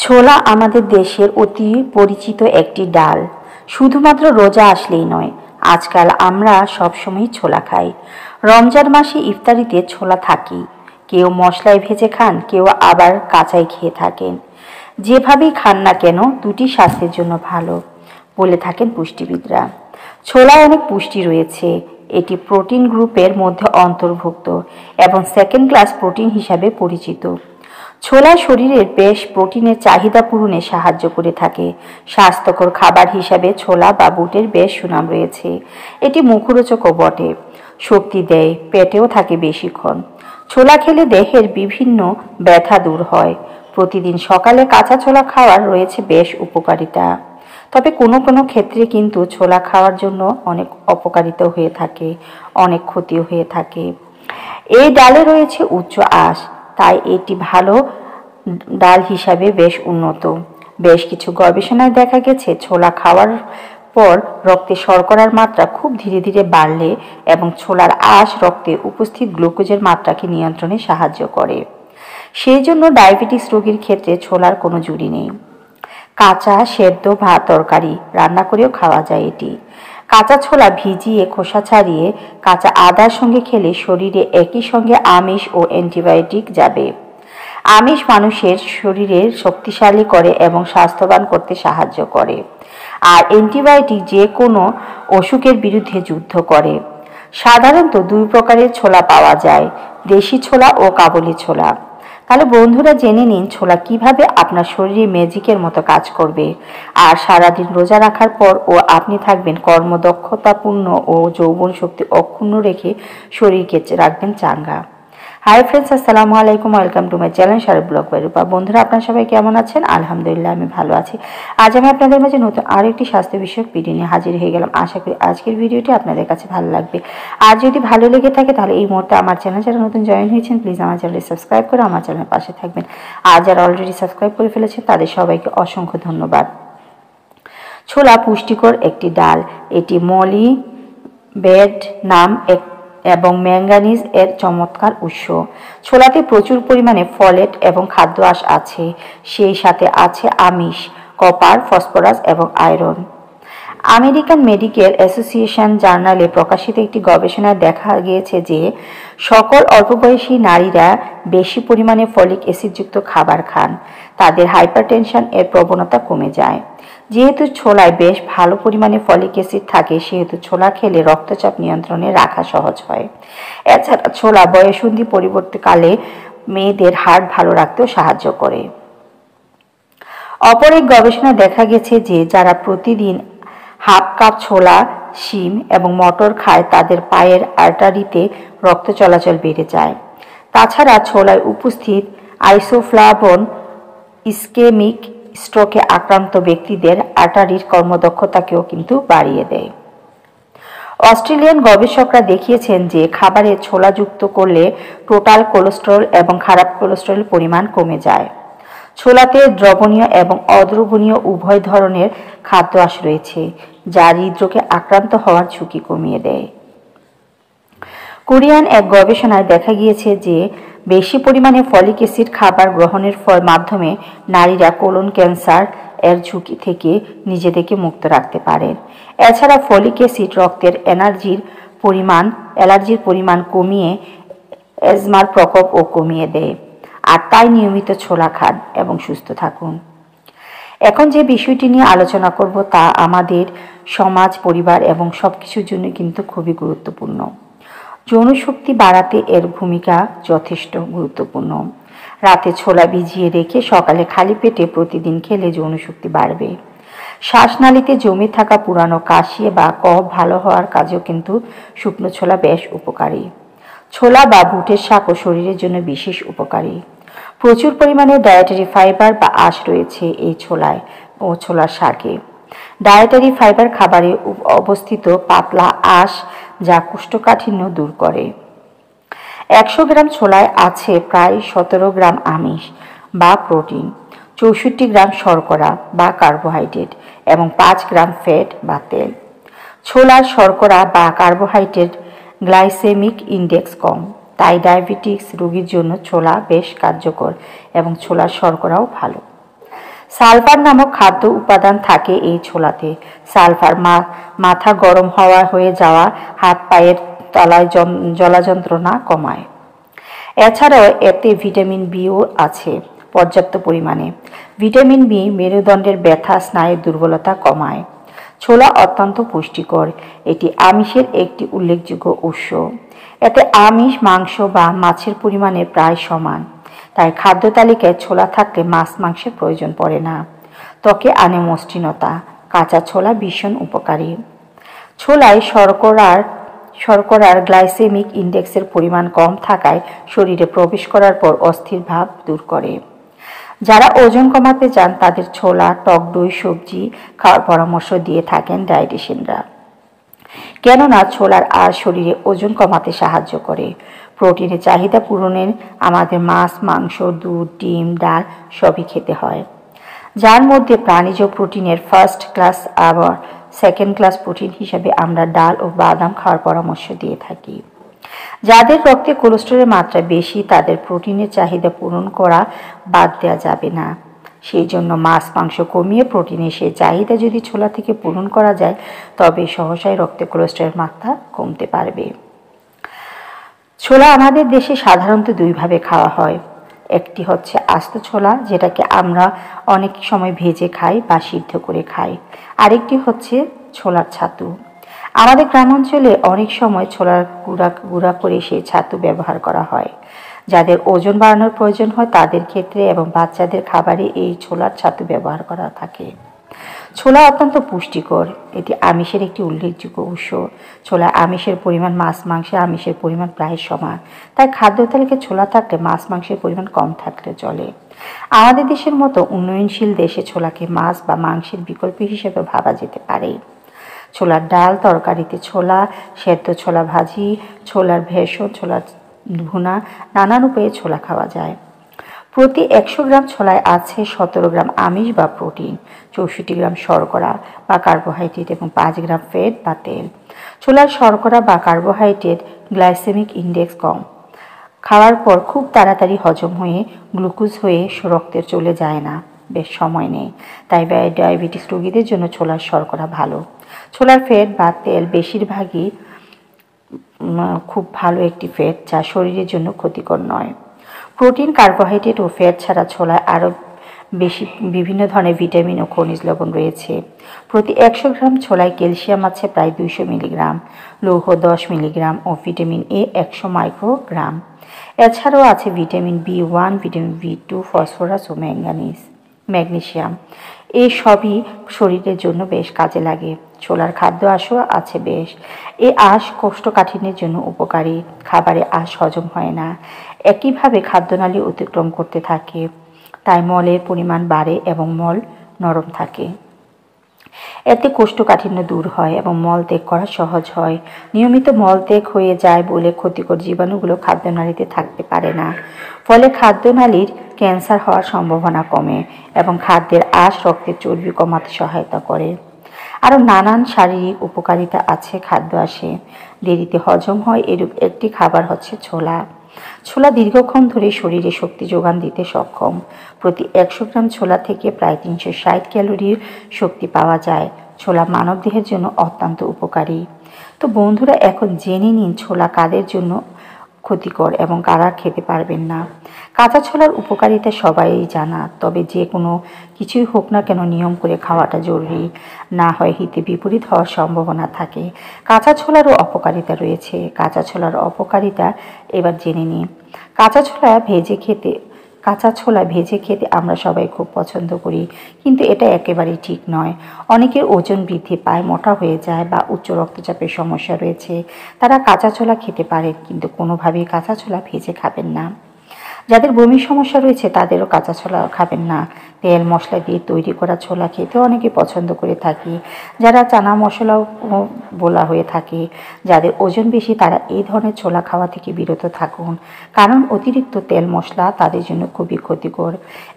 ছোলা আমাদের দেশের অতি পরিচিত একটি ডাল। শুধুমাত্র রোজা আসলেই নয়, আজকাল আমরা সবসময় ছোলা খাই। রমজান মাসে ইফতারিতে ছোলা থাকেই। কেউ মশলায় ভেজে খান, কেউ আবার কাঁচাই খেয়ে থাকেন। যেভাবেই খান না কেন, দুটি স্বাস্থ্যের জন্য ভালো বলে থাকেন পুষ্টিবিদরা। ছোলায় অনেক পুষ্টি রয়েছে। এটি প্রোটিন গ্রুপের মধ্যে অন্তর্ভুক্ত এবং সেকেন্ড ক্লাস প্রোটিন হিসাবে পরিচিত। ছোলা শরীরের বেশ প্রোটিনের চাহিদা পূরণে সাহায্য করে থাকে। স্বাস্থ্যকর খাবার হিসাবে ছোলা বা বুটের বেশ সুনাম রয়েছে। এটি মুখরোচকও বটে, শক্তি দেয়, পেটেও থাকে বেশিক্ষণ। ছোলা খেলে দেহের বিভিন্ন ব্যথা দূর হয়। প্রতিদিন সকালে কাঁচা ছোলা খাওয়ার রয়েছে বেশ উপকারিতা। তবে কোনো কোনো ক্ষেত্রে কিন্তু ছোলা খাওয়ার জন্য অনেক অপকারিতা হয়ে থাকে, অনেক ক্ষতিও হয়ে থাকে। এই ডালে রয়েছে উচ্চ আঁশ, তাই এটি ভালো ডাল হিসাবে বেশ উন্নত। বেশ কিছু গবেষণায় দেখা গেছে ছোলা খাওয়ার পর রক্তে শর্করার মাত্রা খুব ধীরে ধীরে বাড়লে এবং ছোলার আঁশ রক্তে উপস্থিত গ্লুকোজের মাত্রাকে নিয়ন্ত্রণে সাহায্য করে। সেই জন্য ডায়াবেটিস রোগীর ক্ষেত্রে ছোলার কোনো জুড়ি নেই। কাঁচা, সেদ্ধ বা তরকারি রান্না করেও খাওয়া যায় এটি। কাঁচা ছোলা ভিজিয়ে খোসা ছাড়িয়ে কাঁচা আদার সঙ্গে খেলে শরীরে একই সঙ্গে আমিষ ও অ্যান্টিবায়োটিক যাবে। আমিষ মানুষের শরীরের শক্তিশালী করে এবং স্বাস্থ্যবান করতে সাহায্য করে, আর অ্যান্টিবায়োটিক যে কোনো অসুখের বিরুদ্ধে যুদ্ধ করে। সাধারণত দুই প্রকারের ছোলা পাওয়া যায়, দেশি ছোলা ও কাবুলি ছোলা। তাহলে বন্ধুরা, জেনে নিন ছোলা কিভাবে আপনার শরীরে ম্যাজিকের মতো কাজ করবে। আর সারাদিন রোজা রাখার পর ও আপনি থাকবেন কর্মদক্ষতাপূর্ণ ও যৌবন শক্তি অক্ষুণ্ণ রেখে শরীরকে রাখবেন চাঙ্গা। হাই ফ্রেন্ডস, আসসালামু আলাইকুম, welcome to my channel Sharad blog by Rupa. বন্ধুরা, আপনারা সবাই কেমন আছেন? আলহামদুলিল্লাহ, আমি ভালো আছি। আজ আমি আপনাদের মাঝে নতুন আরও একটি স্বাস্থ্য বিষয়ক ভিডিও নিয়ে হাজির হয়ে গেলাম। আশা করি আজকের ভিডিওটি আপনাদের কাছে ভালো লাগবে। আর যদি ভালো লেগে থাকে তাহলে এই মুহূর্তে আমার চ্যানেল যারা নতুন জয়েন হয়েছেন, প্লিজ আমার চ্যানেলটি সাবস্ক্রাইব করে আমার চ্যানেলের পাশে থাকবেন। আর যারা অলরেডি সাবস্ক্রাইব করে ফেলেছেন তাদের সবাইকে অসংখ্য ধন্যবাদ। ছোলা পুষ্টিকর একটি ডাল। এটি মলিবেড নাম এবং ম্যাঙ্গানিজ এর চমৎকার উৎস। ছোলাতে প্রচুর পরিমাণে ফলেট এবং খাদ্য আঁশ আছে। সেই সাথে আছে আমিষ, কপার, ফসফরাস এবং আয়রন। আমেরিকান মেডিকেল অ্যাসোসিয়েশন জার্নালে প্রকাশিত একটি গবেষণায় দেখা গিয়েছে যে সকল অল্পবয়সী নারীরা বেশি পরিমাণে ফলিক অ্যাসিডযুক্ত খাবার খান, তাদের হাইপারটেনশন এর প্রবণতা কমে যায়। যেহেতু ছোলায় বেশ ভালো পরিমাণে ফলিক অ্যাসিড থাকে, সেহেতু ছোলা খেলে রক্তচাপ নিয়ন্ত্রণে রাখা সহজ হয়। এছাড়া ছোলা বয়ঃসন্ধি পরিবর্তনকালে মেয়েদের হার্ট ভালো রাখতেও সাহায্য করে। অপর এক গবেষণায় দেখা গেছে যে যারা প্রতিদিন হাফ কাপ ছোলা, শিম এবং মটর খায়, তাদের পায়ের আর্টারিতে রক্ত চলাচল বেড়ে যায়। তাছাড়া ছোলায় উপস্থিত আইসোফ্লাভোন ইসকেমিক স্ট্রোকে আক্রান্ত ব্যক্তিদের আর্টারির কর্মদক্ষতাকেও কিন্তু বাড়িয়ে দেয়। অস্ট্রেলিয়ান গবেষকরা দেখিয়েছেন যে খাবারে ছোলা যুক্ত করলে টোটাল কোলেস্টেরল এবং খারাপ কোলেস্টেরল পরিমাণ কমে যায়। ছোলাতে দ্রবণীয় এবং অদ্রবণীয় উভয় ধরনের খাদ্য আঁশ রয়েছে, যা হৃদরোগে আক্রান্ত হওয়ার ঝুঁকি কমিয়ে দেয়। কোরিয়ান এক গবেষণায় দেখা গিয়েছে যে বেশি পরিমাণে ফলিক অ্যাসিড খাবার গ্রহণের মাধ্যমে নারীরা কোলন ক্যান্সার এর ঝুঁকি থেকে নিজেদেরকে মুক্ত রাখতে পারেন। এছাড়া ফলিক অ্যাসিড রক্তের অ্যালার্জির পরিমাণ কমিয়ে অ্যাজমার প্রকোপও কমিয়ে দেয়। আর তাই নিয়মিত ছোলা খান এবং সুস্থ থাকুন। এখন যে বিষয়টি নিয়ে আলোচনা করব তা আমাদের সমাজ, পরিবার এবং সবকিছুর জন্য কিন্তু খুবই গুরুত্বপূর্ণ। যৌনশক্তি বাড়াতে এর ভূমিকা যথেষ্ট গুরুত্বপূর্ণ। রাতে ছোলা ভিজিয়ে রেখে সকালে খালি পেটে প্রতিদিন খেলে যৌনশক্তি বাড়বে। শ্বাসনালীতে জমে থাকা পুরানো কাশি বা কফ ভালো হওয়ার কাজেও কিন্তু শুকনো ছোলা বেশ উপকারী। ছোলা বা বুটের শাকও শরীরের জন্য বিশেষ উপকারী। প্রচুর পরিমাণে ডায়েটারি ফাইবার বা আঁশ রয়েছে এই ছোলায় ও ছোলার শাকে। ডায়েটারি ফাইবার খাবারে অবস্থিত পাতলা আঁশ, যা কোষ্ঠকাঠিন্য দূর করে। 100 গ্রাম ছোলায় আছে প্রায় 17 গ্রাম আমিষ বা প্রোটিন, 64 গ্রাম শর্করা বা কার্বোহাইড্রেট এবং 5 গ্রাম ফ্যাট বা তেল। ছোলার শর্করা বা কার্বোহাইড্রেট গ্লাইসেমিক ইন্ডেক্স কম, তাই ডায়াবেটিস রোগীর জন্য ছোলা বেশ কার্যকর এবং ছোলার শর্করাও ভালো। সালফার নামক খাদ্য উপাদান থাকে এই ছোলাতে। সালফার মাথা গরম হয়ে যাওয়া, হাত পায়ের তলায় জ্বলা যন্ত্রণা কমায়। এছাড়াও এতে ভিটামিন বিও আছে পর্যাপ্ত পরিমাণে। ভিটামিন বি মেরুদণ্ডের ব্যথা, স্নায়ুর দুর্বলতা কমায়। ছোলা অত্যন্ত পুষ্টিকর। এটি আমিষের একটি উল্লেখযোগ্য উৎস। এতে আমিষ, মাংস বা মাছের পরিমাণে প্রায় সমান। তাই খাদ্য তালিকায় ছোলা থাকলে মাছ মাংসের প্রয়োজন পড়ে না। ত্বকে আনে মসৃণতা। কাঁচা ছোলা ভীষণ উপকারী। ছোলায় শর্করার গ্লাইসেমিক ইন্ডেক্সের পরিমাণ কম থাকায় শরীরে প্রবেশ করার পর অস্থির ভাব দূর করে। যারা ওজন কমাতে চান তাদের ছোলা, টক দই, সবজি খাওয়ার পরামর্শ দিয়ে থাকেন ডায়েটিশিয়ানরা। কেননা ছোলার আঁশ শরীরে ওজন কমাতে সাহায্য করে। প্রোটিনের চাহিদা পূরণে আমাদের মাছ, মাংস, দুধ, ডিম, ডাল সবই খেতে হয়, যার মধ্যে প্রাণীজ প্রোটিনের ফার্স্ট ক্লাস আবার সেকেন্ড ক্লাস প্রোটিন হিসাবে আমরা ডাল ও বাদাম খাওয়ার পরামর্শ দিয়ে থাকি। যাদের রক্তে কোলেস্টেরলের মাত্রা বেশি তাদের প্রোটিনের চাহিদা পূরণ করা বাদ দেওয়া যাবে না। সেই জন্য মাছ মাংস কমিয়ে প্রোটিনের সেই চাহিদা যদি ছোলা থেকে পূরণ করা যায় তবে সহসাই রক্তে কোলেস্টেরলের মাত্রা কমতে পারবে। ছোলা আমাদের দেশে সাধারণত দুইভাবে খাওয়া হয়। একটি হচ্ছে আস্ত ছোলা, যেটাকে আমরা অনেক সময় ভেজে খাই বা সিদ্ধ করে খাই। আরেকটি হচ্ছে ছোলার ছাতু। আমাদের গ্রামাঞ্চলে অনেক সময় ছোলার গুঁড়া করে সেই ছাতু ব্যবহার করা হয়। যাদের ওজন বাড়ানোর প্রয়োজন হয় তাদের ক্ষেত্রে এবং বাচ্চাদের খাবারে এই ছোলার ছাতু ব্যবহার করা থাকে। ছোলা অত্যন্ত পুষ্টিকর। এটি আমিষের একটি উল্লেখযোগ্য উৎস। ছোলা আমিষের পরিমাণ মাছ মাংসে আমিষের পরিমাণ প্রায় সমান। তাই খাদ্য তালিকায় ছোলা থাকলে মাছ মাংসের পরিমাণ কম থাকলে চলে। আমাদের দেশের মতো উন্নয়নশীল দেশে ছোলাকে মাছ বা মাংসের বিকল্প হিসেবে ভাবা যেতে পারে। ছোলার ডাল, তরকারিতে ছোলা, সেদ্ধ ছোলা ভাজি, ছোলার ভেষজ, ছোলার ভুনা, নানান উপায়ে ছোলা খাওয়া যায়। প্রতি 100 গ্রাম ছোলায় আছে 17 গ্রাম আমিষ বা প্রোটিন, 64 গ্রাম শর্করা বা কার্বোহাইড্রেট এবং 5 গ্রাম ফ্যাট বা তেল। ছোলার শর্করা বা কার্বোহাইড্রেট গ্লাইসেমিক ইন্ডেক্স কম। খাওয়ার পর খুব তাড়াতাড়ি হজম হয়ে গ্লুকোজ হয়ে রক্তে চলে যায় না, বেশ সময় নেই। তাই ডায়াবেটিস রোগীদের জন্য ছোলার শর্করা ভালো। ছোলার ফ্যাট বা তেল বেশিরভাগই খুব ভালো একটি ফ্যাট, যা শরীরের জন্য ক্ষতিকর নয়। প্রোটিন, কার্বোহাইড্রেট ও ফ্যাট ছাড়া ছোলায় আরও বেশি বিভিন্ন ধরনের ভিটামিন ও খনিজ লবণ রয়েছে। প্রতি 100 গ্রাম ছোলায় ক্যালসিয়াম আছে প্রায় 200 মিলিগ্রাম, লৌহ 10 মিলিগ্রাম ও ভিটামিন এ 100 মাইক্রোগ্রাম। এছাড়াও আছে ভিটামিন বি1, ভিটামিন বি2, ফসফরাস ও ম্যাগনেসিয়াম। এই সবই শরীরের জন্য বেশ কাজে লাগে। ছোলার খাদ্য আঁশও আছে বেশ। এই আঁশ কোষ্ঠকাঠিন্যের জন্য উপকারী। খাবারে আঁশ হজম হয় না, একইভাবে খাদ্যনালী অতিক্রম করতে থাকে, তাই মলের পরিমাণ বাড়ে এবং মল নরম থাকে। এতে কোষ্ঠকাঠিন্য দূর হয় এবং মলত্যাগ করা সহজ হয়। নিয়মিত মলত্যাগ হয়ে যায় বলে ক্ষতিকর জীবাণুগুলো খাদ্যনালীতে থাকতে পারে না। ফলে খাদ্যনালীর ক্যান্সার হওয়ার সম্ভাবনা কমে এবং খাদ্যের আঁশ রক্তের চর্বি কমাতে সহায়তা করে। আরও নানান শারীরিক উপকারিতা আছে খাদ্য আঁশে। দেরিতে হজম হয় এরূপ একটি খাবার হচ্ছে ছোলা। ছোলা দীর্ঘক্ষণ ধরে শরীরে শক্তি যোগান দিতে সক্ষম। প্রতি 100 গ্রাম ছোলা থেকে প্রায় 360 ক্যালোরির শক্তি পাওয়া যায়। ছোলা মানবদেহের জন্য অত্যন্ত উপকারী। তো বন্ধুরা, এখন জেনে নিন ছোলা কাদের জন্য ক্ষতিকর এবং কারা খেতে পারবেন না। কাঁচা ছোলার উপকারিতা সবাই জানা, তবে যে কোনো কিছুই হোক না কেন নিয়ম করে খাওয়াটা জরুরি, না হয় হিতে বিপরীত হওয়ার সম্ভাবনা থাকে। কাঁচা ছোলারও অপকারিতা রয়েছে। কাঁচা ছোলার অপকারিতা এবার জেনে নিন। কাঁচা ছোলা ভেজে খেতে আমরা সবাই খুব পছন্দ করি, কিন্তু এটা একেবারেই ঠিক নয়। অনেকের ওজন বৃদ্ধি পায়, মোটা হয়ে যায় বা উচ্চ রক্তচাপের সমস্যা রয়েছে, তারা কাঁচা ছোলা খেতে পারেন, কিন্তু কোনোভাবেই কাঁচা ছোলা ভেজে খাবেন না। যাদের বমির সমস্যা রয়েছে তাদেরও কাঁচা ছোলা খাবেন না। তেল মশলা দিয়ে তৈরি করা ছোলা খেতে অনেকে পছন্দ করে থাকি, যারা চানা মশলাও বলা হয়ে থাকে। যাদের ওজন বেশি তারা এই ধরনের ছোলা খাওয়া থেকে বিরত থাকুন, কারণ অতিরিক্ত তেল মশলা তাদের জন্য খুবই ক্ষতিকর।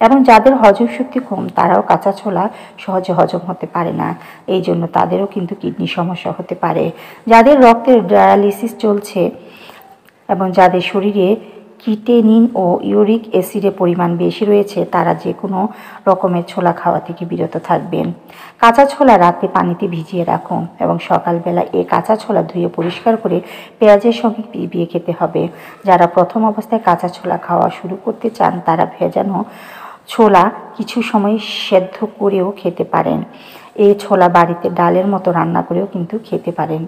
এবং যাদের হজম শক্তি কম তারাও কাঁচা ছোলা সহজে হজম হতে পারে না, এই জন্য তাদেরও কিন্তু কিডনি সমস্যা হতে পারে। যাদের রক্তের ডায়ালিসিস চলছে এবং যাদের শরীরে কিটেনিন ও ইউরিক অ্যাসিডের পরিমাণ বেশি রয়েছে তারা যে কোনো রকমের ছোলা খাওয়া থেকে বিরত থাকবেন। কাঁচা ছোলা রাতে পানিতে ভিজিয়ে রাখুন এবং সকালবেলা এই কাঁচা ছোলা ধুয়ে পরিষ্কার করে পেঁয়াজের সঙ্গে চিবিয়ে খেতে হবে। যারা প্রথম অবস্থায় কাঁচা ছোলা খাওয়া শুরু করতে চান তারা ভেজানো ছোলা কিছু সময় সেদ্ধ করেও খেতে পারেন। এই ছোলা বাড়িতে ডালের মতো রান্না করেও কিন্তু খেতে পারেন।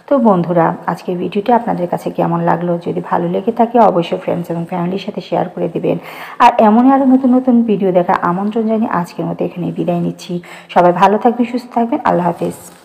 তো বন্ধুরা, আজকের ভিডিওটি আপনাদের কাছে কেমন লাগলো? যদি ভালো লেগে থাকে অবশ্যই ফ্রেন্ডস এবং ফ্যামিলির সাথে শেয়ার করে দেবেন। আর এমনই আরও নতুন নতুন ভিডিও দেখার আমন্ত্রণ জানিয়ে আজকের মতো এখানে বিদায় নিচ্ছি। সবাই ভালো থাকবেন, সুস্থ থাকবেন। আল্লাহ হাফেজ।